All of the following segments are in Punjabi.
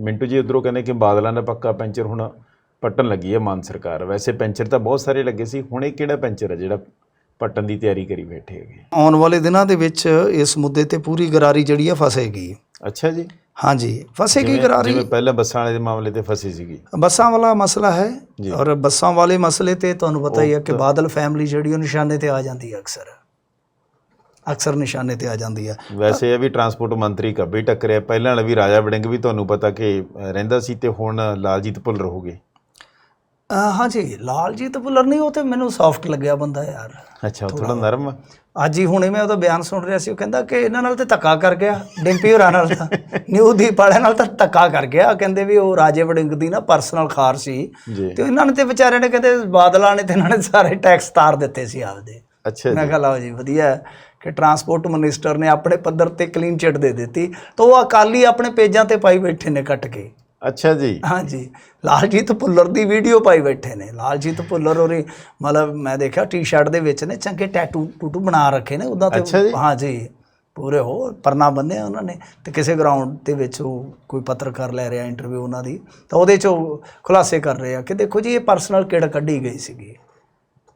ਮਿੰਟੂ ਜੀ ਉੱਧਰੋਂ ਕਹਿੰਦੇ ਕਿ ਬਾਦਲਾਂ ਦਾ ਪੱਕਾ ਪੈਂਚਰ ਹੁਣ ਪੱਟਣ ਲੱਗੀ ਹੈ ਮਾਨ ਸਰਕਾਰ। ਵੈਸੇ ਪੈਂਚਰ ਤਾਂ ਬਹੁਤ ਸਾਰੇ ਲੱਗੇ ਸੀ, ਹੁਣ ਇਹ ਕਿਹੜਾ ਪੈਂਚਰ ਹੈ ਜਿਹੜਾ ਪੱਟਣ ਦੀ ਤਿਆਰੀ ਕਰੀ ਬੈਠੇ ਹੈਗੇ? ਆਉਣ ਵਾਲੇ ਦਿਨਾਂ ਦੇ ਵਿੱਚ ਇਸ ਮੁੱਦੇ ਤੇ ਪੂਰੀ ਗਰਾਰੀ ਜਿਹੜੀ ਆ ਫਸੇਗੀ। ਅੱਛਾ ਜੀ। ਹਾਂਜੀ, ਫਸੇਗੀ ਗਰਾਰੀ। ਜਿਵੇਂ ਪਹਿਲਾਂ ਬੱਸਾਂ ਵਾਲੇ ਦੇ ਮਾਮਲੇ ਤੇ ਫਸੀ ਸੀਗੀ। ਬੱਸਾਂ ਵਾਲਾ ਮਸਲਾ ਹੈ, ਔਰ ਬੱਸਾਂ ਵਾਲੇ ਮਸਲੇ ਤੇ ਤੁਹਾਨੂੰ ਪਤਾ ਹੀ ਹੈ ਕਿ ਬਾਦਲ ਫੈਮਿਲੀ ਜਿਹੜੀ ਉਹ ਨਿਸ਼ਾਨੇ ਤੇ ਆ ਜਾਂਦੀ ਹੈ, ਅਕਸਰ ਨਿਸ਼ਾਨੇ ਤੇ ਆ ਜਾਂਦੀ ਹੈ। ਵੈਸੇ ਇਹ ਵੀ ਟਰਾਂਸਪੋਰਟ ਮੰਤਰੀ ਕੱਬੀ ਟੱਕਰਿਆ, ਪਹਿਲਾਂ ਵਾਲਾ ਵੀ ਰਾਜਾ ਵੜਿੰਗ ਵੀ ਤੁਹਾਨੂੰ ਪਤਾ ਕਿ ਰਹਿੰਦਾ ਸੀ, ਤੇ ਹੁਣ ਲਾਲਜੀਤ ਭੁੱਲਰ ਹੋ ਗਏ। ਹਾਂਜੀ, ਲਾਲਜੀਤ ਭੁੱਲਰ ਨਹੀਂ, ਉਹ ਤੇ ਮੈਨੂੰ ਸੌਫਟ ਲੱਗਿਆ ਬੰਦਾ ਯਾਰ। ਅੱਛਾ, ਥੋੜਾ ਨਰਮ। ਅੱਜ ਹੀ ਹੁਣੇ ਮੈਂ ਉਹਦਾ ਬਿਆਨ ਸੁਣ ਰਿਹਾ ਸੀ, ਉਹ ਕਹਿੰਦਾ ਕਿ ਇਹਨਾਂ ਨਾਲ ਤੇ ਧੱਕਾ ਕਰ ਗਿਆ, ਡਿੰਪੀ ਹੋਰਾਂ ਨਾਲ ਤਾਂ ਨਿਊਦੀਪ ਵਾਲਿਆਂ ਨਾਲ ਤਾਂ ਧੱਕਾ ਕਰ ਗਿਆ। ਕਹਿੰਦੇ ਵੀ ਉਹ ਰਾਜੇ ਵੜਿੰਗ ਦੀ ਨਾ ਪਰਸਨਲ ਖਾਰ ਸੀ, ਤੇ ਇਹਨਾਂ ਨੇ ਤੇ ਵਿਚਾਰਿਆਂ ਨੇ ਕਹਿੰਦੇ ਬਾਦਲਾਂ ਨੇ ਤੇ ਇਹਨਾਂ ਨੇ ਸਾਰੇ ਟੈਕਸ ਤਾਰ ਦਿੱਤੇ ਸੀ ਆਪਦੇ। ਅੱਛਾ, ਮੈਂ ਕਿਹਾ ਲਓ ਜੀ ਵਧੀਆ ਕਿ ਟਰਾਂਸਪੋਰਟ ਮਿਨਿਸਟਰ ਨੇ ਆਪਣੇ ਪੱਧਰ ਤੇ ਕਲੀਨ ਚਿੱਟ ਦੇ ਦਿੱਤੀ, ਤਾਂ ਉਹ ਅਕਾਲੀ ਆਪਣੇ ਪੇਜਾਂ ਤੇ ਪਾਈ ਬੈਠੇ ਨੇ ਕੱਟ ਕੇ। ਅੱਛਾ ਜੀ। ਹਾਂਜੀ, ਲਾਲਜੀਤ ਭੁੱਲਰ ਦੀ ਵੀਡੀਓ ਪਾਈ ਬੈਠੇ ਨੇ। ਲਾਲਜੀਤ ਭੁੱਲਰ ਹੋਰੀ ਮਤਲਬ ਮੈਂ ਦੇਖਿਆ ਟੀ-ਸ਼ਰਟ ਦੇ ਵਿੱਚ ਨੇ ਚੰਗੇ ਟੂਟੂ ਬਣਾ ਰੱਖੇ ਨੇ ਉੱਦਾਂ ਤੇ। ਹਾਂਜੀ, ਪੂਰੇ ਹੋ ਪਰਨਾ ਬੰਨਿਆ ਉਹਨਾਂ ਨੇ, ਤੇ ਕਿਸੇ ਗਰਾਊਂਡ ਦੇ ਵਿੱਚ ਉਹ ਕੋਈ ਪੱਤਰਕਾਰ ਲੈ ਰਿਹਾ ਇੰਟਰਵਿਊ ਉਹਨਾਂ ਦੀ, ਤਾਂ ਉਹਦੇ 'ਚ ਉਹ ਖੁਲਾਸੇ ਕਰ ਰਹੇ ਆ ਕਿ ਦੇਖੋ ਜੀ ਇਹ ਪਰਸਨਲ ਕਿਹੜ ਕੱਢੀ ਗਈ ਸੀਗੀ।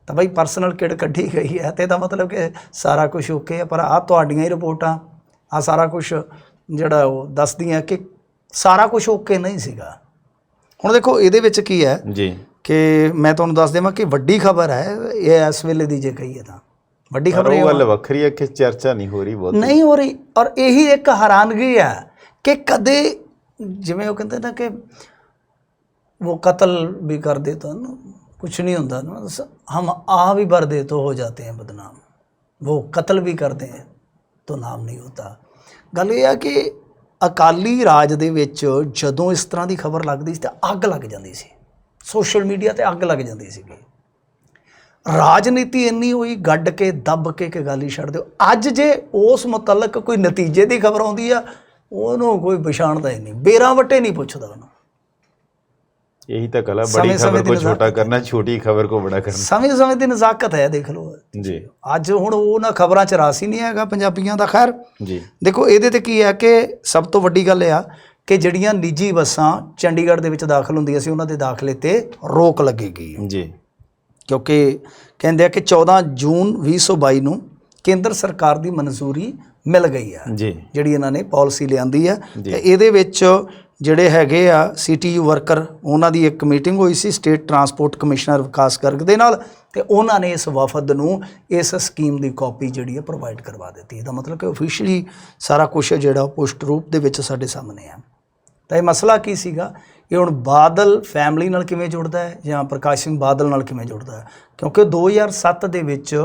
ਤਾਂ ਬਈ ਪਰਸਨਲ ਕਿਹੜ ਕੱਢੀ ਗਈ ਹੈ ਤੇ ਇਹਦਾ ਮਤਲਬ ਕਿ ਸਾਰਾ ਕੁਝ ਓਕੇ ਹੈ, ਪਰ ਆਹ ਤੁਹਾਡੀਆਂ ਹੀ ਰਿਪੋਰਟਾਂ ਆਹ ਸਾਰਾ ਕੁਝ ਜਿਹੜਾ ਉਹ ਦੱਸਦੀਆਂ ਕਿ ਸਾਰਾ ਕੁਝ ਓਕੇ ਨਹੀਂ ਸੀਗਾ। ਹੁਣ ਦੇਖੋ ਇਹਦੇ ਵਿੱਚ ਕੀ ਹੈ ਜੀ ਕਿ ਮੈਂ ਤੁਹਾਨੂੰ ਦੱਸ ਦੇਵਾਂ ਕਿ ਵੱਡੀ ਖਬਰ ਹੈ ਇਹ ਇਸ ਵੇਲੇ ਦੀ, ਜੇ ਕਹੀਏ ਤਾਂ ਵੱਡੀ ਖਬਰ ਇਹ ਗੱਲ ਵੱਖਰੀ ਹੈ ਕਿ ਚਰਚਾ ਨਹੀਂ ਹੋ ਰਹੀ, ਬਹੁਤ ਨਹੀਂ ਹੋ ਰਹੀ। ਔਰ ਇਹੀ ਇੱਕ ਹੈਰਾਨਗੀ ਹੈ ਕਿ ਕਦੇ ਜਿਵੇਂ ਉਹ ਕਹਿੰਦੇ ਨਾ ਕਿ ਉਹ ਕਤਲ ਵੀ ਕਰ ਦੇ ਤਾਂ कुछ नहीं होता ना, हम आ भी भर दे तो हो जाते हैं बदनाम, वो कत्ल भी करते हैं तो नाम नहीं होता। गल ये है कि अकाली राज दे विच जदों इस तरह की खबर लगती तो अग लग जाती सी, सोशल मीडिया ते अग लग जाती सी। राजनीति इन्नी हुई गड्ड के दब के गल ही छड्ड दिओ। अज जे उस मुतलक कोई नतीजे की खबर आउंदी आ, उहनूं कोई पछाणदा ही नहीं, बेरां वट्टे नहीं पुछदा उहनूं। यही तो कला, बड़ी खबर को छोटा करना, छोटी खबर को बड़ा करना। समय समय की नज़ाकत है, देख लो जी। अज हुण उन्हां खबरां च रास ही नहीं हैगा पंजाबियां दा। खैर जी, देखो इहदे ते की है कि सब तो वड्डी गल आ कि जिहड़ियां निजी बसां चंडीगढ़ दे विच दाखल हुंदियां सी उन्हां दे दाखले ते रोक लगेगी जी, क्योंकि कहंदे आ कि 14 जून 2022 नूं केंद्र सरकार दी मंजूरी मिल गई है जी, जिहड़ी इन्हां ने पॉलिसी लिआंदी है। ते इहदे विच ਜਿਹੜੇ ਹੈਗੇ ਆ CTU ਵਰਕਰ, ਉਹਨਾਂ ਦੀ ਇੱਕ ਮੀਟਿੰਗ ਹੋਈ ਸੀ ਸਟੇਟ ਟਰਾਂਸਪੋਰਟ ਕਮਿਸ਼ਨਰ ਵਿਕਾਸ ਗਰਗ ਦੇ ਨਾਲ, ਤੇ ਉਹਨਾਂ ਨੇ ਇਸ ਵਫਦ ਨੂੰ ਇਸ ਸਕੀਮ ਦੀ ਕਾਪੀ ਜਿਹੜੀ ਹੈ ਪ੍ਰੋਵਾਈਡ ਕਰਵਾ ਦਿੱਤੀ। ਇਹਦਾ ਮਤਲਬ ਕਿ ਓਫੀਸ਼ੀਅਲੀ ਸਾਰਾ ਕੁਝ ਜਿਹੜਾ ਪੁਸ਼ਟ ਰੂਪ ਦੇ ਵਿੱਚ ਸਾਡੇ ਸਾਹਮਣੇ ਆ। ਤਾਂ ਇਹ ਮਸਲਾ ਕੀ ਸੀਗਾ, ਇਹ ਹੁਣ ਬਾਦਲ ਫੈਮਿਲੀ ਨਾਲ ਕਿਵੇਂ ਜੁੜਦਾ ਹੈ ਜਾਂ ਪ੍ਰਕਾਸ਼ ਸਿੰਘ ਬਾਦਲ ਨਾਲ ਕਿਵੇਂ ਜੁੜਦਾ ਹੈ, ਕਿਉਂਕਿ 2007 ਦੇ ਵਿੱਚ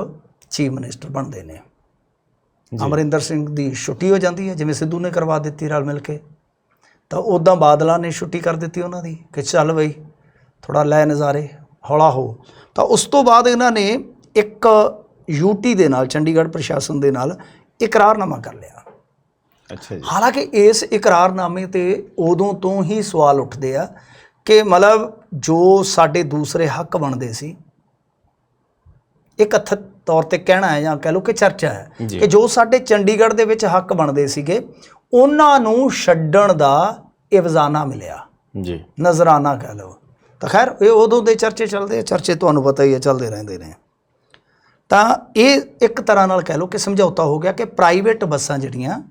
ਚੀਫ ਮਿਨਿਸਟਰ ਬਣਦੇ ਨੇ। ਅਮਰਿੰਦਰ ਸਿੰਘ ਦੀ ਛੁੱਟੀ ਹੋ ਜਾਂਦੀ ਹੈ, ਜਿਵੇਂ ਸਿੱਧੂ ਨੇ ਕਰਵਾ ਦਿੱਤੀ ਰਲ ਮਿਲ ਕੇ, ਤਾਂ ਉੱਦਾਂ ਬਾਦਲਾਂ ਨੇ ਛੁੱਟੀ ਕਰ ਦਿੱਤੀ ਉਹਨਾਂ ਦੀ ਕਿ ਚੱਲ ਬਈ ਥੋੜ੍ਹਾ ਲੈ ਨਜ਼ਾਰੇ, ਹੌਲਾ ਹੋ। ਤਾਂ ਉਸ ਤੋਂ ਬਾਅਦ ਇਹਨਾਂ ਨੇ ਇੱਕ UT ਦੇ ਨਾਲ, ਚੰਡੀਗੜ੍ਹ ਪ੍ਰਸ਼ਾਸਨ ਦੇ ਨਾਲ ਇਕਰਾਰਨਾਮਾ ਕਰ ਲਿਆ। ਅੱਛਾ ਜੀ। ਹਾਲਾਂਕਿ ਇਸ ਇਕਰਾਰਨਾਮੇ 'ਤੇ ਉਦੋਂ ਤੋਂ ਹੀ ਸਵਾਲ ਉੱਠਦੇ ਆ ਕਿ ਮਤਲਬ ਜੋ ਸਾਡੇ ਦੂਸਰੇ ਹੱਕ ਬਣਦੇ ਸੀ, ਇਹ ਕਥਿਤ ਤੌਰ 'ਤੇ ਕਹਿਣਾ ਹੈ ਜਾਂ ਕਹਿ ਲਓ ਕਿ ਚਰਚਾ ਹੈ ਕਿ ਜੋ ਸਾਡੇ ਚੰਡੀਗੜ੍ਹ ਦੇ ਵਿੱਚ ਹੱਕ ਬਣਦੇ ਸੀਗੇ ਉਹਨਾਂ ਨੂੰ ਛੱਡਣ ਦਾ ਇਵਜ਼ਾਨਾ ਮਿਲਿਆ ਜੀ, ਨਜ਼ਰਾਨਾ ਕਹਿ ਲਓ। ਤਾਂ ਖੈਰ ਇਹ ਉਦੋਂ ਦੇ ਚਰਚੇ ਚੱਲਦੇ ਆ, ਚਰਚੇ ਤੁਹਾਨੂੰ ਪਤਾ ਹੀ ਹੈ ਚੱਲਦੇ ਰਹਿੰਦੇ ਨੇ। ਤਾਂ ਇਹ ਇੱਕ ਤਰ੍ਹਾਂ ਨਾਲ ਕਹਿ ਲਓ ਕਿ ਸਮਝੌਤਾ ਹੋ ਗਿਆ ਕਿ ਪ੍ਰਾਈਵੇਟ ਬੱਸਾਂ ਜਿਹੜੀਆਂ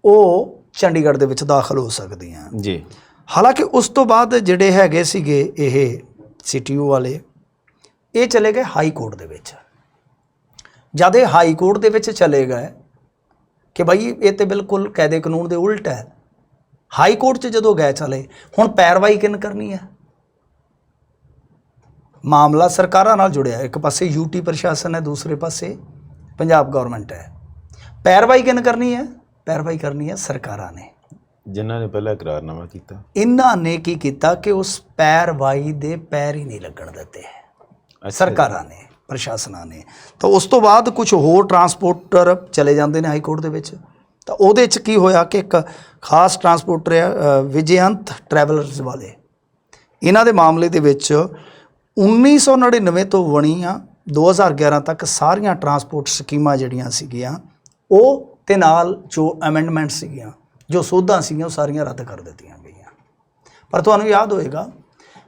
ਉਹ ਚੰਡੀਗੜ੍ਹ ਦੇ ਵਿੱਚ ਦਾਖਲ ਹੋ ਸਕਦੀਆਂ ਜੀ। ਹਾਲਾਂਕਿ ਉਸ ਤੋਂ ਬਾਅਦ ਜਿਹੜੇ ਹੈਗੇ ਸੀਗੇ ਇਹ CTU ਵਾਲੇ, ਇਹ ਚਲੇ ਗਏ ਹਾਈ ਕੋਰਟ ਦੇ ਵਿੱਚ। ਜਦ ਇਹ ਹਾਈ ਕੋਰਟ ਦੇ ਵਿੱਚ ਚਲੇ ਗਏ ਕਿ ਭਾਈ ਇਹ ਤਾਂ ਬਿਲਕੁਲ ਕਾਇਦੇ ਕਾਨੂੰਨ ਦੇ ਉਲਟ ਹੈ, ਹਾਈ ਕੋਰਟ 'ਚ ਜਦੋਂ ਗਏ ਚਲੇ, ਹੁਣ ਪੈਰਵਾਈ ਕਿਹਨ ਕਰਨੀ ਹੈ? ਮਾਮਲਾ ਸਰਕਾਰਾਂ ਨਾਲ ਜੁੜਿਆ, ਇੱਕ ਪਾਸੇ UT ਪ੍ਰਸ਼ਾਸਨ ਹੈ, ਦੂਸਰੇ ਪਾਸੇ ਪੰਜਾਬ ਗੌਰਮੈਂਟ ਹੈ। ਪੈਰਵਾਈ ਕਿਹਨ ਕਰਨੀ ਹੈ? ਪੈਰਵਾਈ ਕਰਨੀ ਹੈ ਸਰਕਾਰਾਂ ਨੇ, ਜਿਨ੍ਹਾਂ ਨੇ ਪਹਿਲਾਂ ਇਕਰਾਰਨਾਮਾ ਕੀਤਾ। ਇਹਨਾਂ ਨੇ ਕੀ ਕੀਤਾ ਕਿ ਉਸ ਪੈਰਵਾਈ ਦੇ ਪੈਰ ਹੀ ਨਹੀਂ ਲੱਗਣ ਦਿੱਤੇ ਸਰਕਾਰਾਂ ਨੇ, ਪ੍ਰਸ਼ਾਸਨਾਂ ਨੇ। ਤਾਂ ਉਸ ਤੋਂ ਬਾਅਦ ਕੁਝ ਹੋਰ ਟਰਾਂਸਪੋਰਟਰ ਚਲੇ ਜਾਂਦੇ ਨੇ ਹਾਈ ਕੋਰਟ ਦੇ ਵਿੱਚ। ਤਾਂ ਉਹਦੇ 'ਚ ਕੀ ਹੋਇਆ ਕਿ ਇੱਕ ਖਾਸ ਟਰਾਂਸਪੋਰਟਰ ਆ ਵਿਜਯੰਤ ਟਰੈਵਲਰਸ ਵਾਲੇ, ਇਹਨਾਂ ਦੇ ਮਾਮਲੇ ਦੇ ਵਿੱਚ 1999 ਤੋਂ ਬਣੀਆਂ 2011 ਤੱਕ ਸਾਰੀਆਂ ਟਰਾਂਸਪੋਰਟ ਸਕੀਮਾਂ ਜਿਹੜੀਆਂ ਸੀਗੀਆਂ ਉਹ, ਤੇ ਨਾਲ ਜੋ ਅਮੈਂਡਮੈਂਟ ਸੀਗੀਆਂ, ਜੋ ਸੋਧਾਂ ਸੀਗੀਆਂ, ਉਹ ਸਾਰੀਆਂ ਰੱਦ ਕਰ ਦਿੱਤੀਆਂ ਗਈਆਂ। ਪਰ ਤੁਹਾਨੂੰ ਯਾਦ ਹੋਏਗਾ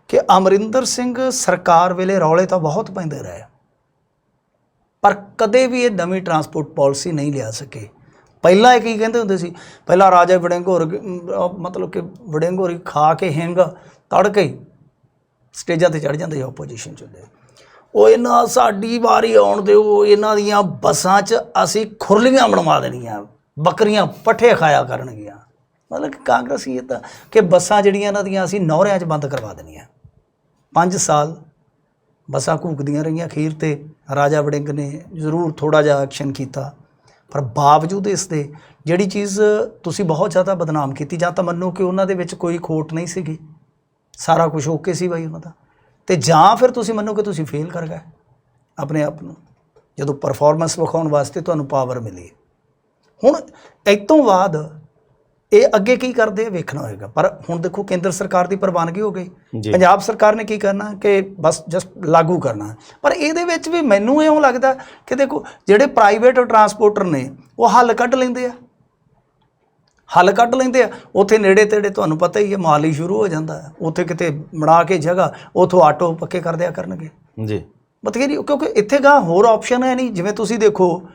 ਕਿ ਅਮਰਿੰਦਰ ਸਿੰਘ ਸਰਕਾਰ ਵੇਲੇ ਰੌਲੇ ਤਾਂ ਬਹੁਤ ਪੈਂਦੇ ਰਹੇ, ਪਰ ਕਦੇ ਵੀ ਇਹ ਨਵੀਂ ਟਰਾਂਸਪੋਰਟ ਪਾਲਿਸੀ ਨਹੀਂ ਲਿਆ ਸਕੇ। ਪਹਿਲਾਂ ਇਹ ਕੀ ਕਹਿੰਦੇ ਹੁੰਦੇ ਸੀ, ਪਹਿਲਾਂ ਰਾਜਾ ਵੜਿੰਗ ਹੋਰ ਮਤਲਬ ਕਿ ਵੜਿੰਗ ਹੋਰੀ ਖਾ ਕੇ ਹਿੰਗ ਤੜਕੇ ਹੀ ਸਟੇਜਾਂ 'ਤੇ ਚੜ੍ਹ ਜਾਂਦੇ ਓਪੋਜੀਸ਼ਨ 'ਚ ਹੁੰਦੇ, ਉਹ ਇਹਨਾਂ ਸਾਡੀ ਵਾਰੀ ਆਉਣ ਦਿਓ, ਇਹਨਾਂ ਦੀਆਂ ਬੱਸਾਂ 'ਚ ਅਸੀਂ ਖੁਰਲੀਆਂ ਬਣਵਾ ਦੇਣੀਆਂ, ਬੱਕਰੀਆਂ ਪੱਠੇ ਖਾਇਆ ਕਰਨਗੀਆਂ। ਮਤਲਬ ਕਿ ਕਾਂਗਰਸੀ ਇਹ ਤਾਂ ਕਿ ਬੱਸਾਂ ਜਿਹੜੀਆਂ ਇਹਨਾਂ ਦੀਆਂ ਅਸੀਂ ਨੌਰਿਆਂ 'ਚ ਬੰਦ ਕਰਵਾ ਦੇਣੀਆਂ। 5 ਸਾਲ ਬੱਸਾਂ ਘੂਕਦੀਆਂ ਰਹੀਆਂ, ਅਖੀਰ 'ਤੇ ਰਾਜਾ ਵੜਿੰਗ ਨੇ ਜ਼ਰੂਰ ਥੋੜ੍ਹਾ ਜਿਹਾ ਐਕਸ਼ਨ ਕੀਤਾ, ਪਰ ਬਾਵਜੂਦ ਇਸ ਦੇ ਜਿਹੜੀ ਚੀਜ਼ ਤੁਸੀਂ ਬਹੁਤ ਜ਼ਿਆਦਾ ਬਦਨਾਮ ਕੀਤੀ, ਜਾਂ ਤਾਂ ਮੰਨੋ ਕਿ ਉਹਨਾਂ ਦੇ ਵਿੱਚ ਕੋਈ ਖੋਟ ਨਹੀਂ ਸੀਗੀ, ਸਾਰਾ ਕੁਝ ਓਕੇ ਸੀ ਬਾਈ ਉਹਨਾਂ ਦਾ, ਅਤੇ ਜਾਂ ਫਿਰ ਤੁਸੀਂ ਮੰਨੋ ਕਿ ਤੁਸੀਂ ਫੇਲ ਕਰ ਗਏ ਆਪਣੇ ਆਪ ਨੂੰ, ਜਦੋਂ ਪਰਫਾਰਮੈਂਸ ਵਿਖਾਉਣ ਵਾਸਤੇ ਤੁਹਾਨੂੰ ਪਾਵਰ ਮਿਲੀ। ਹੁਣ ਇਸ ਤੋਂ ਬਾਅਦ ਇਹ ਅੱਗੇ ਕੀ ਕਰਦੇ ਆ ਵੇਖਣਾ ਹੋਏਗਾ। ਪਰ ਹੁਣ ਦੇਖੋ ਕੇਂਦਰ ਸਰਕਾਰ ਦੀ ਪ੍ਰਵਾਨਗੀ ਹੋ ਗਈ, ਪੰਜਾਬ ਸਰਕਾਰ ਨੇ ਕੀ ਕਰਨਾ ਕਿ ਬਸ ਜਸਟ ਲਾਗੂ ਕਰਨਾ। ਪਰ ਇਹਦੇ ਵਿੱਚ ਵੀ ਮੈਨੂੰ ਇਉਂ ਲੱਗਦਾ ਕਿ ਦੇਖੋ ਜਿਹੜੇ ਪ੍ਰਾਈਵੇਟ ਟਰਾਂਸਪੋਰਟਰ ਨੇ ਉਹ ਹੱਲ ਕੱਢ ਲੈਂਦੇ ਆ, ਹੱਲ ਕੱਢ ਲੈਂਦੇ ਆ। ਉੱਥੇ ਨੇੜੇ ਤੇੜੇ ਤੁਹਾਨੂੰ ਪਤਾ ਹੀ ਹੈ ਮੋਹਾਲੀ ਸ਼ੁਰੂ ਹੋ ਜਾਂਦਾ, ਉੱਥੇ ਕਿਤੇ ਬਣਾ ਕੇ ਜਗ੍ਹਾ ਉੱਥੋਂ ਆਟੋ ਪੱਕੇ ਕਰ ਦਿਆ ਕਰਨਗੇ ਜੀ ਬਥੇਰੀ, ਕਿਉਂਕਿ ਇੱਥੇ ਗਾ ਹੋਰ ਆਪਸ਼ਨ ਹੈ ਨਹੀਂ। ਜਿਵੇਂ ਤੁਸੀਂ ਦੇਖੋ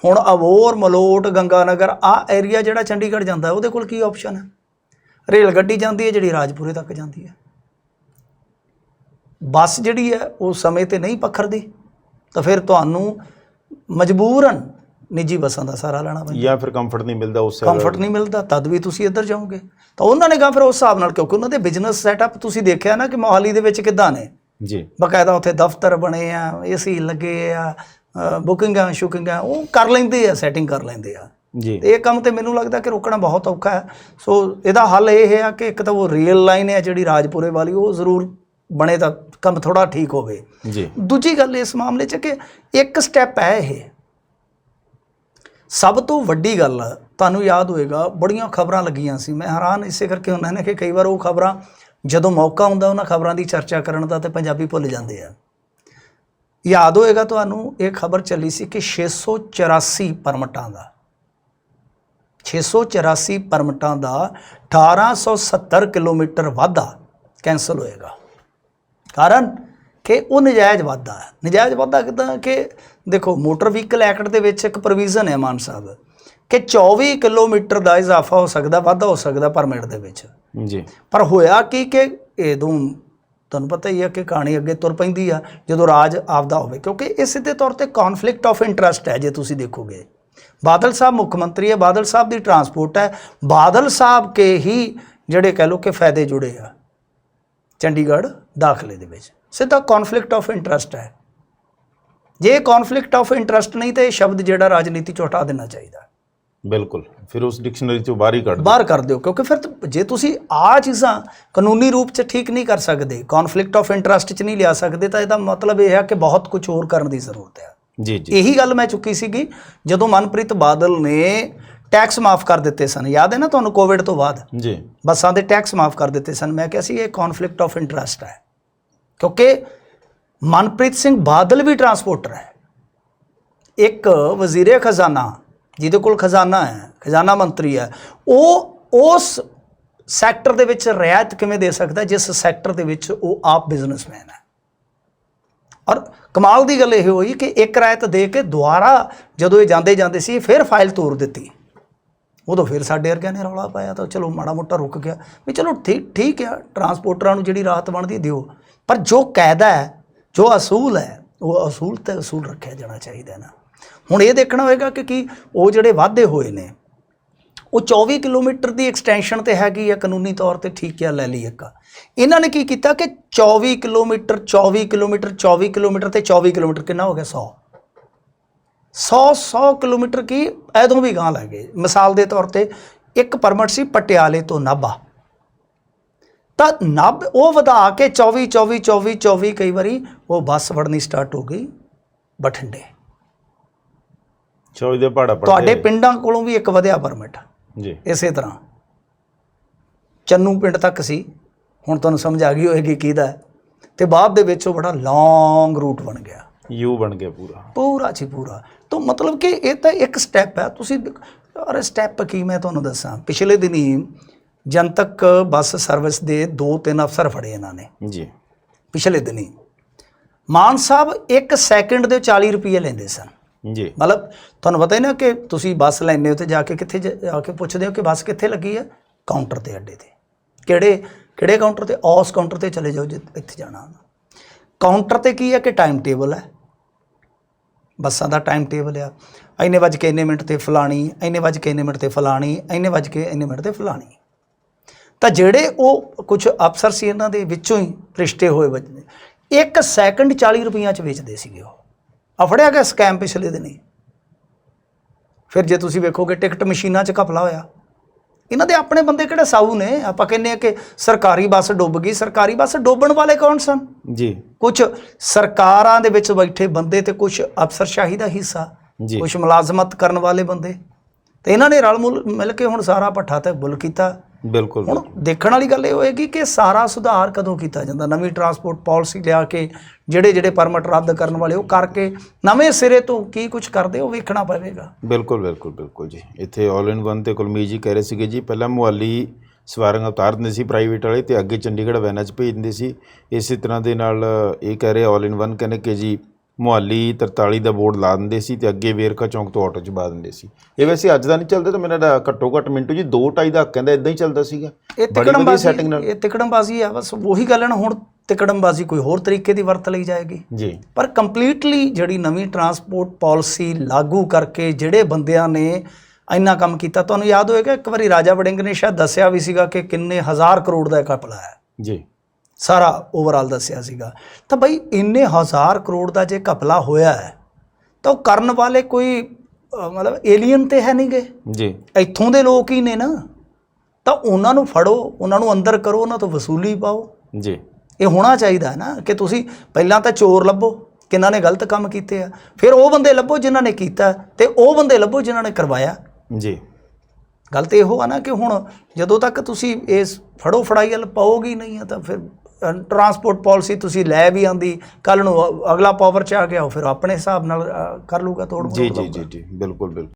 ਹੁਣ ਅਬੋਹਰ, ਮਲੋਟ, ਗੰਗਾਨਗਰ ਆਹ ਏਰੀਆ ਜਿਹੜਾ ਚੰਡੀਗੜ੍ਹ ਜਾਂਦਾ, ਉਹਦੇ ਕੋਲ ਕੀ ਆਪਸ਼ਨ ਹੈ? ਰੇਲ ਗੱਡੀ ਜਾਂਦੀ ਹੈ ਜਿਹੜੀ ਰਾਜਪੁਰੇ ਤੱਕ ਜਾਂਦੀ ਹੈ। ਬੱਸ ਜਿਹੜੀ ਹੈ ਉਹ ਸਮੇਂ 'ਤੇ ਨਹੀਂ ਪੱਖਰਦੀ, ਤਾਂ ਫਿਰ ਤੁਹਾਨੂੰ ਮਜਬੂਰਨ ਨਿੱਜੀ ਬੱਸਾਂ ਦਾ ਸਹਾਰਾ ਲੈਣਾ ਪੈਂਦਾ, ਜਾਂ ਫਿਰ ਕੰਫਰਟ ਨਹੀਂ ਮਿਲਦਾ, ਉਸ ਕੰਫਰਟ ਨਹੀਂ ਮਿਲਦਾ, ਤਦ ਵੀ ਤੁਸੀਂ ਇੱਧਰ ਜਾਓਗੇ। ਤਾਂ ਉਹਨਾਂ ਨੇ ਕਹਾ ਫਿਰ ਉਸ ਹਿਸਾਬ ਨਾਲ, ਕਿਉਂਕਿ ਉਹਨਾਂ ਦੇ ਬਿਜ਼ਨਸ ਸੈਟਅਪ ਤੁਸੀਂ ਦੇਖਿਆ ਨਾ ਕਿ ਮੋਹਾਲੀ ਦੇ ਵਿੱਚ ਕਿੱਦਾਂ ਨੇ ਜੀ, ਬਾਕਾਇਦਾ ਉੱਥੇ ਦਫ਼ਤਰ ਬਣੇ ਆ, AC ਲੱਗੇ ਆ, ਬੁਕਿੰਗਾਂ ਸ਼ੁਕਿੰਗਾਂ ਉਹ ਕਰ ਲੈਂਦੇ ਆ, ਸੈਟਿੰਗ ਕਰ ਲੈਂਦੇ ਆ ਜੀ। ਇਹ ਕੰਮ ਤੇ ਮੈਨੂੰ ਲੱਗਦਾ ਕਿ ਰੋਕਣਾ ਬਹੁਤ ਔਖਾ ਹੈ। ਸੋ ਇਹਦਾ ਹੱਲ ਇਹ ਹੈ ਕਿ ਇੱਕ ਤਾਂ ਉਹ ਰੇਲ ਲਾਈਨ ਹੈ ਜਿਹੜੀ ਰਾਜਪੁਰੇ ਵਾਲੀ, ਉਹ ਜ਼ਰੂਰ ਬਣੇ ਤਾਂ ਕੰਮ ਥੋੜ੍ਹਾ ਠੀਕ ਹੋਵੇ ਜੀ। ਦੂਜੀ ਗੱਲ ਇਸ ਮਾਮਲੇ 'ਚ ਕਿ ਇੱਕ ਸਟੈਪ ਹੈ ਇਹ, ਸਭ ਤੋਂ ਵੱਡੀ ਗੱਲ ਤੁਹਾਨੂੰ ਯਾਦ ਹੋਏਗਾ ਬੜੀਆਂ ਖਬਰਾਂ ਲੱਗੀਆਂ ਸੀ, ਮੈਂ ਹੈਰਾਨ ਇਸੇ ਕਰਕੇ ਹੁੰਦਾ ਨਾ ਕਿ ਕਈ ਵਾਰ ਉਹ ਖਬਰਾਂ ਜਦੋਂ ਮੌਕਾ ਹੁੰਦਾ ਉਹਨਾਂ ਖਬਰਾਂ ਦੀ ਚਰਚਾ ਕਰਨ ਦਾ ਤੇ ਪੰਜਾਬੀ ਭੁੱਲ ਜਾਂਦੇ ਆ। ਯਾਦ ਹੋਏਗਾ ਤੁਹਾਨੂੰ ਇਹ ਖਬਰ ਚੱਲੀ ਸੀ ਕਿ 684 ਪਰਮਿਟਾਂ ਦਾ 1870 ਕਿਲੋਮੀਟਰ ਵਾਧਾ ਕੈਂਸਲ ਹੋਏਗਾ। ਕਾਰਨ ਕਿ ਉਹ ਨਜਾਇਜ਼ ਵਾਧਾ ਹੈ। ਨਜਾਇਜ਼ ਵਾਧਾ ਕਿੱਦਾਂ ਕਿ ਦੇਖੋ ਮੋਟਰ ਵਹੀਕਲ ਐਕਟ ਦੇ ਵਿੱਚ ਇੱਕ ਪ੍ਰੋਵੀਜ਼ਨ ਹੈ ਮਾਨ ਸਾਹਿਬ ਕਿ 24 ਕਿਲੋਮੀਟਰ ਦਾ ਇਜ਼ਾਫਾ ਹੋ ਸਕਦਾ, ਵਾਧਾ ਹੋ ਸਕਦਾ ਪਰਮਿਟ ਦੇ ਵਿੱਚ ਜੀ। ਪਰ ਹੋਇਆ ਕੀ ਕਿ ਉਦੋਂ ਤੁਹਾਨੂੰ ਪਤਾ ਹੀ ਹੈ ਕਿ ਕਹਾਣੀ ਅੱਗੇ ਤੁਰ ਪੈਂਦੀ ਆ ਜਦੋਂ ਰਾਜ ਆਪਦਾ ਹੋਵੇ, ਕਿਉਂਕਿ ਇਹ ਸਿੱਧੇ ਤੌਰ 'ਤੇ ਕੌਨਫਲਿਕਟ ਆਫ ਇੰਟਰਸਟ ਹੈ। ਜੇ ਤੁਸੀਂ ਦੇਖੋਗੇ ਬਾਦਲ ਸਾਹਿਬ ਮੁੱਖ ਮੰਤਰੀ ਹੈ, ਬਾਦਲ ਸਾਹਿਬ ਦੀ ਟਰਾਂਸਪੋਰਟ ਹੈ, ਬਾਦਲ ਸਾਹਿਬ ਕੇ ਹੀ ਜਿਹੜੇ ਕਹਿ ਲਓ ਕਿ ਫਾਇਦੇ ਜੁੜੇ ਆ ਚੰਡੀਗੜ੍ਹ ਦਾਖਲੇ ਦੇ ਵਿੱਚ, ਸਿੱਧਾ ਕੌਨਫਲਿਕਟ ਆਫ ਇੰਟਰਸਟ ਹੈ। ਜੇ ਕੌਨਫਲਿਕਟ ਆਫ ਇੰਟਰਸਟ ਨਹੀਂ ਤਾਂ ਇਹ ਸ਼ਬਦ ਜਿਹੜਾ ਰਾਜਨੀਤੀ 'ਚੋਂ ਹਟਾ ਦੇਣਾ ਚਾਹੀਦਾ। ਬਿਲਕੁਲ, ਫਿਰ ਉਸ ਡਿਕਸ਼ਨਰੀ 'ਚੋਂ ਬਾਹਰ ਕਰ ਦਿਓ, ਕਿਉਂਕਿ ਫਿਰ ਜੇ ਤੁਸੀਂ ਆਹ ਚੀਜ਼ਾਂ ਕਾਨੂੰਨੀ ਰੂਪ 'ਚ ਠੀਕ ਨਹੀਂ ਕਰ ਸਕਦੇ, ਕੌਨਫਲਿਕਟ ਆਫ ਇੰਟਰਸਟ 'ਚ ਨਹੀਂ ਲਿਆ ਸਕਦੇ, ਤਾਂ ਇਹਦਾ ਮਤਲਬ ਇਹ ਹੈ ਕਿ ਬਹੁਤ ਕੁਝ ਹੋਰ ਕਰਨ ਦੀ ਜ਼ਰੂਰਤ ਹੈ ਜੀ। ਇਹੀ ਗੱਲ ਮੈਂ ਚੁੱਕੀ ਸੀਗੀ ਜਦੋਂ ਮਨਪ੍ਰੀਤ ਬਾਦਲ ਨੇ ਟੈਕਸ ਮਾਫ ਕਰ ਦਿੱਤੇ ਸਨ, ਯਾਦ ਹੈ ਨਾ ਤੁਹਾਨੂੰ, ਕੋਵਿਡ ਤੋਂ ਬਾਅਦ ਜੀ ਬੱਸਾਂ ਦੇ ਟੈਕਸ ਮਾਫ ਕਰ ਦਿੱਤੇ ਸਨ। ਮੈਂ ਕਿਹਾ ਸੀ ਇਹ ਕੌਨਫਲਿਕਟ ਆਫ ਇੰਟਰਸਟ ਹੈ, ਕਿਉਂਕਿ ਮਨਪ੍ਰੀਤ ਸਿੰਘ ਬਾਦਲ ਵੀ ਟਰਾਂਸਪੋਰਟਰ ਹੈ। ਇੱਕ ਵਜ਼ੀਰੇ ਖਜ਼ਾਨਾ ਜਿਹਦੇ ਕੋਲ ਖਜ਼ਾਨਾ ਹੈ, ਖਜ਼ਾਨਾ ਮੰਤਰੀ ਹੈ, ਉਹ ਉਸ ਸੈਕਟਰ ਦੇ ਵਿੱਚ ਰਿਆਇਤ ਕਿਵੇਂ ਦੇ ਸਕਦਾ ਜਿਸ ਸੈਕਟਰ ਦੇ ਵਿੱਚ ਉਹ ਆਪ ਬਿਜ਼ਨਸਮੈਨ ਹੈ। ਔਰ ਕਮਾਲ ਦੀ ਗੱਲ ਇਹ ਹੋਈ ਕਿ ਇੱਕ ਰਿਆਇਤ ਦੇ ਕੇ ਦੁਬਾਰਾ ਜਦੋਂ ਇਹ ਜਾਂਦੇ ਸੀ ਫਿਰ ਫਾਈਲ ਤੋੜ ਦਿੱਤੀ, ਉਦੋਂ ਫਿਰ ਸਾਡੇ ਵਰਗਿਆਂ ਨੇ ਰੌਲਾ ਪਾਇਆ, ਤਾਂ ਚਲੋ ਮਾੜਾ ਮੋਟਾ ਰੁਕ ਗਿਆ ਵੀ ਚਲੋ ਠੀਕ ਆ, ਟਰਾਂਸਪੋਰਟਰਾਂ ਨੂੰ ਜਿਹੜੀ ਰਾਹਤ ਬਣਦੀ ਦਿਓ, ਪਰ ਜੋ ਕਾਇਦਾ ਹੈ, ਜੋ ਅਸੂਲ ਹੈ, ਉਹ ਅਸੂਲ ਤੇ ਅਸੂਲ ਰੱਖਿਆ ਜਾਣਾ ਚਾਹੀਦਾ ਨਾ। ਹੁਣ ਇਹ ਦੇਖਣਾ ਹੋਏਗਾ ਕਿ ਕੀ ਉਹ ਜਿਹੜੇ ਵਾਧੇ ਹੋਏ ਨੇ ਉਹ 24 ਕਿਲੋਮੀਟਰ ਦੀ ਐਕਸਟੈਂਸ਼ਨ ਤੇ ਹੈਗੀ ਆ ਕਾਨੂੰਨੀ ਤੌਰ ਤੇ, ਠੀਕ ਆ, ਲੈ ਲਈ ਇੱਕ। ਇਹਨਾਂ ਨੇ ਕੀ ਕੀਤਾ ਕਿ 24 ਕਿਲੋਮੀਟਰ 24 ਕਿਲੋਮੀਟਰ 24 ਕਿਲੋਮੀਟਰ ਤੇ 24 ਕਿਲੋਮੀਟਰ ਕਿੰਨਾ ਹੋ ਗਿਆ 100 ਕਿਲੋਮੀਟਰ ਕੀ ਐਦੋਂ ਵੀ ਗਾਂਹ ਲੈ ਗਏ। ਮਿਸਾਲ ਦੇ ਤੌਰ ਤੇ ਇੱਕ ਪਰਮਿਟ ਸੀ ਪਟਿਆਲੇ ਤੋਂ ਨਾਭਾ, ਤਾਂ ਉਹ ਵਧਾ ਕੇ 24 ਕਈ ਵਾਰੀ ਉਹ ਬੱਸ ਫੜਨੀ ਸਟਾਰਟ ਹੋ ਗਈ ਬਠਿੰਡੇ। 24 ਦੇ ਭਾੜਾ ਤੁਹਾਡੇ ਪਿੰਡਾਂ ਕੋਲੋਂ ਵੀ ਇੱਕ ਵਧਿਆ ਪਰਮਿਟ ਜੀ, ਇਸੇ ਤਰ੍ਹਾਂ ਚੰਨੂ ਪਿੰਡ ਤੱਕ ਸੀ, ਹੁਣ ਤੁਹਾਨੂੰ ਸਮਝ ਆ ਗਈ ਹੋਏਗੀ ਕਿਹਦਾ, ਤੇ ਬਾਅਦ ਦੇ ਵਿੱਚ ਉਹ ਬੜਾ ਲੌਂਗ ਰੂਟ ਬਣ ਗਿਆ, ਯੂ ਬਣ ਗਿਆ ਪੂਰਾ ਜੀ ਪੂਰਾ। ਤਾਂ ਮਤਲਬ ਕਿ ਇਹ ਤਾਂ ਇੱਕ ਸਟੈਪ ਹੈ। ਤੁਸੀਂ ਅਰੇ ਸਟੈਪ ਕੀ ਮੈਂ ਤੁਹਾਨੂੰ ਦੱਸਾਂ, ਪਿਛਲੇ ਦਿਨੀ ਜਨਤਕ ਬੱਸ ਸਰਵਿਸ ਦੇ 2-3 ਅਫਸਰ ਫੜੇ ਇਹਨਾਂ ਨੇ ਜੀ ਪਿਛਲੇ ਦਿਨੀ। ਮਾਨ ਸਾਹਿਬ 1 ਸੈਕਿੰਡ ਦੇ 40 ਰੁਪਏ ਲੈਂਦੇ ਸਨ ਜੀ। ਮਤਲਬ ਤੁਹਾਨੂੰ ਪਤਾ ਹੀ ਨਾ ਕਿ ਤੁਸੀਂ ਬੱਸ ਲੈਂਦੇ ਹੋ ਤੇ ਜਾ ਕੇ ਕਿੱਥੇ ਜਾ ਕੇ ਪੁੱਛਦੇ ਹੋ ਕਿ ਬੱਸ ਕਿੱਥੇ ਲੱਗੀ ਹੈ, ਕਾਊਂਟਰ ਤੇ, ਅੱਡੇ ਤੇ। ਕਿਹੜੇ ਕਾਊਂਟਰ ਤੇ? ਉਸ ਕਾਊਂਟਰ ਤੇ ਚਲੇ ਜਾਓ ਇੱਥੇ ਜਾਣਾ। ਕਾਊਂਟਰ ਤੇ ਕੀ ਹੈ ਕਿ ਟਾਈਮ ਟੇਬਲ ਹੈ, ਬੱਸਾਂ ਦਾ ਟਾਈਮ ਟੇਬਲ ਆ, ਇੰਨੇ ਵੱਜ ਕੇ ਇੰਨੇ ਮਿੰਟ ਤੇ ਫਲਾਣੀ, ਇੰਨੇ ਵੱਜ ਕੇ ਇੰਨੇ ਮਿੰਟ ਤੇ ਫਲਾਣੀ, ਇੰਨੇ ਵੱਜ ਕੇ ਇੰਨੇ ਮਿੰਟ ਤੇ ਫਲਾਣੀ। ਤਾਂ ਜਿਹੜੇ ਉਹ ਕੁਝ ਅਫਸਰ ਸੀ ਇਹਨਾਂ ਦੇ ਵਿੱਚੋਂ ਹੀ ਰਿਸ਼ਤੇ ਹੋਏ ਵੱਜਦੇ 1 ਸੈਕਿੰਡ 40 ਰੁਪਈਆਂ 'ਚ ਵੇਚਦੇ ਸੀਗੇ ਉਹ। ਆ ਫੜਿਆ ਗਿਆ ਸਕੈਮ ਪਿਛਲੇ ਦਿਨੀ। ਫਿਰ ਜੇ ਤੁਸੀਂ ਵੇਖੋਗੇ ਟਿਕਟ ਮਸ਼ੀਨਾਂ 'ਚ ਘਪਲਾ ਹੋਇਆ। ਇਹਨਾਂ ਦੇ ਆਪਣੇ ਬੰਦੇ ਕਿਹੜੇ ਸਾਊ ਨੇ। ਆਪਾਂ ਕਹਿੰਦੇ ਆ ਕਿ ਸਰਕਾਰੀ ਬੱਸ ਡੁੱਬ ਗਈ, ਸਰਕਾਰੀ ਬੱਸ ਡੋਬਣ ਵਾਲੇ ਕੌਣ ਸਨ ਜੀ? ਕੁਝ ਸਰਕਾਰਾਂ ਦੇ ਵਿੱਚ ਬੈਠੇ ਬੰਦੇ ਤੇ ਕੁਝ ਅਫਸਰਸ਼ਾਹੀ ਦਾ ਹਿੱਸਾ, ਕੁਝ ਮੁਲਾਜ਼ਮਤ ਕਰਨ ਵਾਲੇ ਬੰਦੇ, ਤੇ ਇਹਨਾਂ ਨੇ ਰਲ ਮਿਲ ਕੇ ਹੁਣ ਸਾਰਾ ਭੱਠਾ ਤੇ ਬੁੱਲ ਕੀਤਾ। ਬਿਲਕੁਲ। ਹੁਣ ਦੇਖਣ ਵਾਲੀ ਗੱਲ ਇਹ ਹੋਏਗੀ ਕਿ ਸਾਰਾ ਸੁਧਾਰ ਕਦੋਂ ਕੀਤਾ ਜਾਂਦਾ। ਨਵੀਂ ਟਰਾਂਸਪੋਰਟ ਪਾਲਿਸੀ ਲਿਆ ਕੇ ਜਿਹੜੇ ਪਰਮਿਟ ਰੱਦ ਕਰਨ ਵਾਲੇ ਉਹ ਕਰਕੇ ਨਵੇਂ ਸਿਰੇ ਤੋਂ ਕੀ ਕੁਝ ਕਰਦੇ ਉਹ ਵੇਖਣਾ ਪਵੇਗਾ। ਬਿਲਕੁਲ ਜੀ। ਇੱਥੇ ਆਲ ਇਨ ਵਨ ਤੇ ਕੁਲਮੀਤ ਜੀ ਕਹਿ ਰਹੇ ਸੀਗੇ ਜੀ ਪਹਿਲਾਂ ਮੁਹਾਲੀ ਸਵਾਰੀਆਂ ਉਤਾਰ ਦਿੰਦੇ ਸੀ ਪ੍ਰਾਈਵੇਟ ਵਾਲੇ ਤੇ ਅੱਗੇ ਚੰਡੀਗੜ੍ਹ ਵੈਨਾਂ 'ਚ ਭੇਜ ਦਿੰਦੇ ਸੀ। ਇਸੇ ਤਰ੍ਹਾਂ ਦੇ ਨਾਲ ਇਹ ਕਹਿ ਰਹੇ ਆਲ ਇਨ ਵਨ ਕਹਿੰਦੇ ਕਿ ਜੀ ਮੁਹਾਲੀ 43 ਦਾ ਬੋਰਡ ਲਾ ਦਿੰਦੇ ਸੀ ਤੇ ਅੱਗੇ ਵੇਰਕਾ ਚੌਂਕ ਤੋਂ ਆਟੋ 'ਚ ਪਾ ਦਿੰਦੇ ਸੀ। ਇਹ ਵੈਸੇ ਅੱਜ ਦਾ ਨਹੀਂ ਚੱਲਦਾ ਤਾਂ ਮੇਰਾ ਘੱਟੋ ਘੱਟ ਮਿੰਟੂ ਜੀ 2-2.5 ਦਾ ਕਹਿੰਦਾ ਇਦਾਂ ਹੀ ਚੱਲਦਾ ਸੀਗਾ। ਇਹ ਤਿਕੜਮਬਾਜ਼ੀ ਆ ਬਸ। ਉਹੀ ਗੱਲ ਹੈ ਨਾ, ਹੁਣ ਤਿਕੜਮਬਾਜ਼ੀ ਕੋਈ ਹੋਰ ਤਰੀਕੇ ਦੀ ਵਰਤ ਲਈ ਜਾਏਗੀ ਜੀ। ਪਰ ਕੰਪਲੀਟਲੀ ਜਿਹੜੀ ਨਵੀਂ ਟਰਾਂਸਪੋਰਟ ਪਾਲਿਸੀ ਲਾਗੂ ਕਰਕੇ ਜਿਹੜੇ ਬੰਦਿਆਂ ਨੇ ਇੰਨਾ ਕੰਮ ਕੀਤਾ, ਤੁਹਾਨੂੰ ਯਾਦ ਹੋਏਗਾ ਇੱਕ ਵਾਰੀ ਰਾਜਾ ਵੜਿੰਗ ਨੇ ਸ਼ਾਇਦ ਦੱਸਿਆ ਵੀ ਸੀਗਾ ਕਿ ਕਿੰਨੇ 1000 ਕਰੋੜ ਦਾ ਘਪਲਾ ਹੈ ਜੀ, ਸਾਰਾ ਓਵਰਆਲ ਦੱਸਿਆ ਸੀਗਾ। ਤਾਂ ਬਈ ਇੰਨੇ 1000 ਕਰੋੜ ਦਾ ਜੇ ਘਪਲਾ ਹੋਇਆ ਹੈ ਤਾਂ ਉਹ ਕਰਨ ਵਾਲੇ ਕੋਈ ਮਤਲਬ ਏਲੀਅਨ ਤੇ ਹੈ ਨਹੀਂ ਗੇ ਜੀ, ਇੱਥੋਂ ਦੇ ਲੋਕ ਹੀ ਨੇ ਨਾ। ਤਾਂ ਉਹਨਾਂ ਨੂੰ ਫੜੋ, ਉਹਨਾਂ ਨੂੰ ਅੰਦਰ ਕਰੋ, ਉਹਨਾਂ ਤੋਂ ਵਸੂਲੀ ਪਾਓ ਜੀ। ਇਹ ਹੋਣਾ ਚਾਹੀਦਾ ਨਾ ਕਿ ਤੁਸੀਂ ਪਹਿਲਾਂ ਤਾਂ ਚੋਰ ਲੱਭੋ ਕਿਹਨਾਂ ਨੇ ਗਲਤ ਕੰਮ ਕੀਤੇ ਆ, ਫਿਰ ਉਹ ਬੰਦੇ ਲੱਭੋ ਜਿਨ੍ਹਾਂ ਨੇ ਕੀਤਾ ਤੇ ਉਹ ਬੰਦੇ ਲੱਭੋ ਜਿਨ੍ਹਾਂ ਨੇ ਕਰਵਾਇਆ ਜੀ। ਗੱਲ ਤਾਂ ਇਹੋ ਆ ਨਾ ਕਿ ਹੁਣ ਜਦੋਂ ਤੱਕ ਤੁਸੀਂ ਇਸ ਫੜੋ ਫੜਾਈ ਵੱਲ ਪਾਓਗੇ ਨਹੀਂ ਆ ਤਾਂ ਫਿਰ ਟਰਾਂਸਪੋਰਟ ਪਾਲਿਸੀ ਤੁਸੀਂ ਲੈ ਵੀ ਆਂਦੀ, ਕੱਲ੍ਹ ਨੂੰ ਅਗਲਾ ਪਾਵਰ 'ਚ ਆ ਗਿਆ ਉਹ ਫਿਰ ਆਪਣੇ ਹਿਸਾਬ ਨਾਲ ਕਰ ਲੂਗਾ ਤੋੜ। ਜੀ ਬਿਲਕੁਲ।